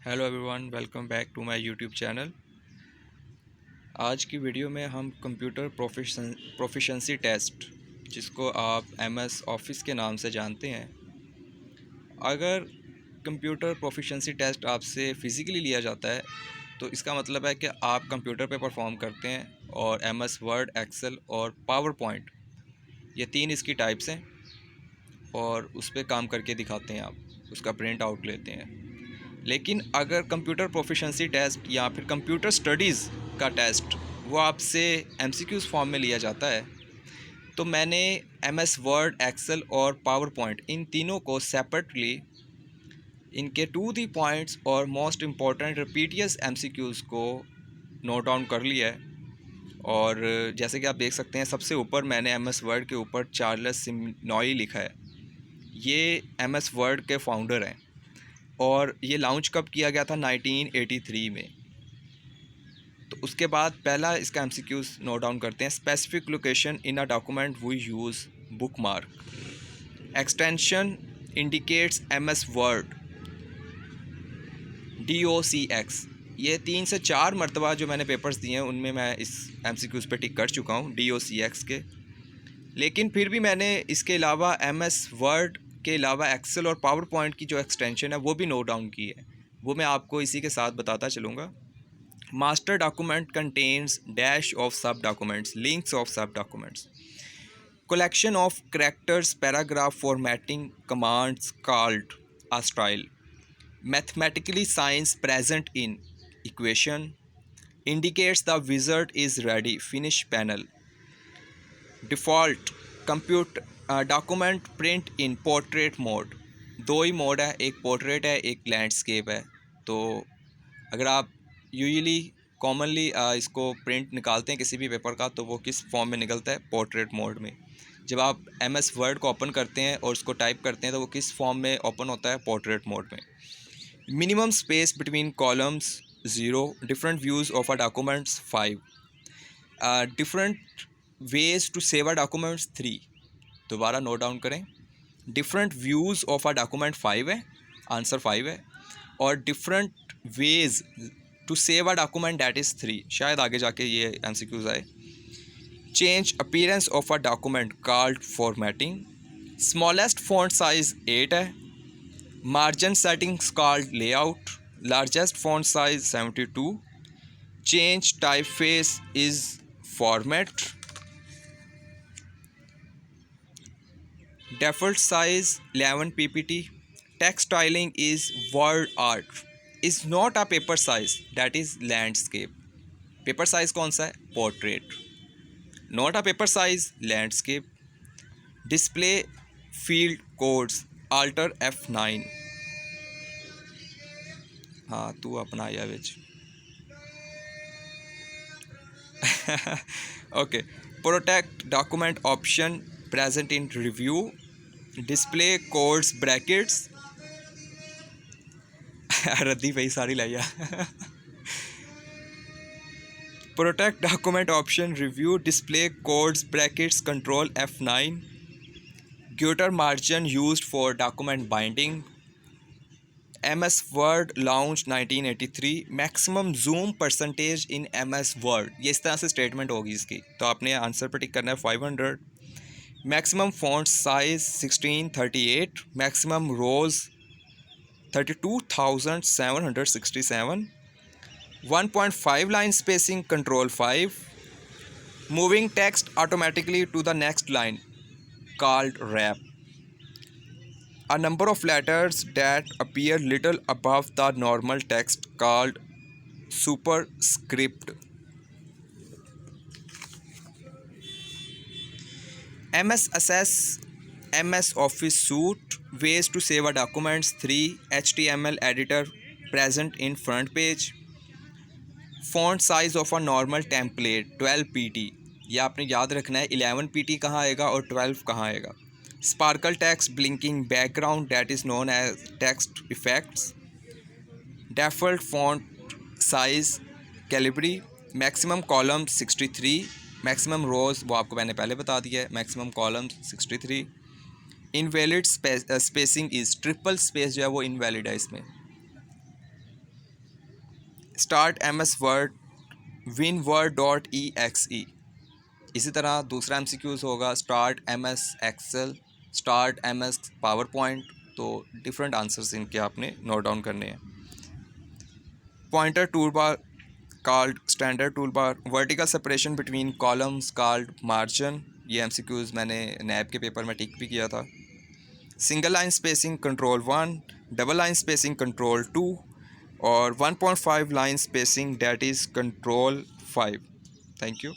Hello everyone, welcome back to my YouTube channel. आज की video में हम कंप्यूटर प्रोफिशेंसी टेस्ट, जिसको आप एमएस ऑफिस के नाम से जानते हैं, अगर कंप्यूटर प्रोफिशेंसी टेस्ट आपसे फ़िज़िकली लिया जाता है तो इसका मतलब है कि आप कंप्यूटर पे परफॉर्म करते हैं और एमएस वर्ड, एक्सेल और पावर पॉइंट, ये तीन इसकी टाइप्स हैं और उस पर काम करके दिखाते हैं। आप उसका प्रिंट आउट लेते हैं। लेकिन अगर कंप्यूटर प्रोफिशेंसी टेस्ट या फिर कंप्यूटर स्टडीज़ का टेस्ट वो आपसे एमसीक्यूज़ फॉर्म में लिया जाता है, तो मैंने एमएस वर्ड, एक्सेल और पावर पॉइंट, इन तीनों को सेपरेटली इनके टू दी पॉइंट्स और मोस्ट इम्पॉर्टेंट रिपीटियस एमसीक्यूज़ को नोट डाउन कर लिया है। और जैसे कि आप देख सकते हैं, सबसे ऊपर मैंने एमएस वर्ड के ऊपर चार्ल्स सिमनॉई लिखा है। ये एमएस वर्ड के फाउंडर हैं और ये लॉन्च कब किया गया था? 1983 में। तो उसके बाद पहला इसका एमसीक्यूज़ नोट डाउन करते हैं। Specific location in a document we use bookmark. Extension indicates MS Word, DOCX। ये 3 से 4 मरतबा जो मैंने पेपर्स दिए हैं उनमें मैं इस एमसीक्यूज़ पे टिक कर चुका हूँ, DOCX के। लेकिन फिर भी मैंने इसके अलावा एमएस वर्ड के अलावा एक्सेल और पावर पॉइंट की जो एक्सटेंशन है वो भी नोट डाउन की है। वो मैं आपको इसी के साथ बताता चलूँगा। Master document contains dash of सब डॉक्यूमेंट्स, लिंक्स ऑफ सब documents, collection of characters, paragraph formatting commands called a style, mathematically signs present in equation, indicates the wizard is ready, finish panel, default compute document print in portrait mode। दो ही mode है, एक portrait है, एक landscape है। तो अगर आप usually commonly इसको प्रिंट निकालते हैं किसी भी पेपर का, तो वो किस फॉर्म में निकलता है? पोर्ट्रेट मोड में। जब आप एमएस वर्ड को ओपन करते हैं और उसको टाइप करते हैं तो वो किस फॉर्म में ओपन होता है? पोर्ट्रेट मोड में। Minimum space between columns 0, different views of a documents 5, different ways to save a documents 3। दोबारा नोट डाउन करें, different views of a document 5 है, आंसर 5 है, और different ways to save a document that is 3। शायद आगे जाके ये MCQs आए। Change appearance of a document called formatting. Smallest font size 8 है। Margin settings called layout. Largest font size 72। Change type face is format. Default size 11 ppt. Text styling is word art. Is not a paper size, that is landscape. Paper size कौन सा है? Portrait. Not a paper size, landscape. Display field codes, alter F9। हाँ, तू अपना आया विच। Okay. Protect document option present in review. Display codes brackets। रद्दी भाई सारी लाइया। Protect document option review, display codes brackets, control F9। Gutter margin used for document binding। MS Word launched 1983। maximum zoom percentage in MS Word। ये इस तरह से statement होगी इसकी, तो आपने आंसर पर टिक करना है 500। Maximum font size 1638। Maximum rose 32,767। 1.5 line spacing, control 5। moving text automatically to the next line called wrap। a number of letters that appear little above the normal text called superscript। MS Access, MS Office Suite, ways to save a documents 3, HTML editor present in front page। Font size of a normal template 12 pt। यह आपने याद रखना है, 11 pt कहाँ आएगा और 12 कहाँ आएगा। Sparkle text blinking background that is known as text effects. Default font size Calibri. Maximum column 63। Maximum rows वो आपको मैंने पहले बता दिया है, maximum column 63। Invalid spacing is, triple space जो है वो इनवैलिड है इसमें। Start MS Word winword.exe। इसी तरह दूसरा MCQs होगा start MS Excel, start MS PowerPoint. तो डिफरेंट आंसर्स इनके आपने नोट डाउन करने हैं। Pointer tool bar called standard tool bar, vertical separation between columns called margin. ये MCQs मैंने नैब के पेपर में टिक भी किया था। Single line spacing control 1, double line spacing control 2 और 1.5 line spacing that is control 5। Thank you.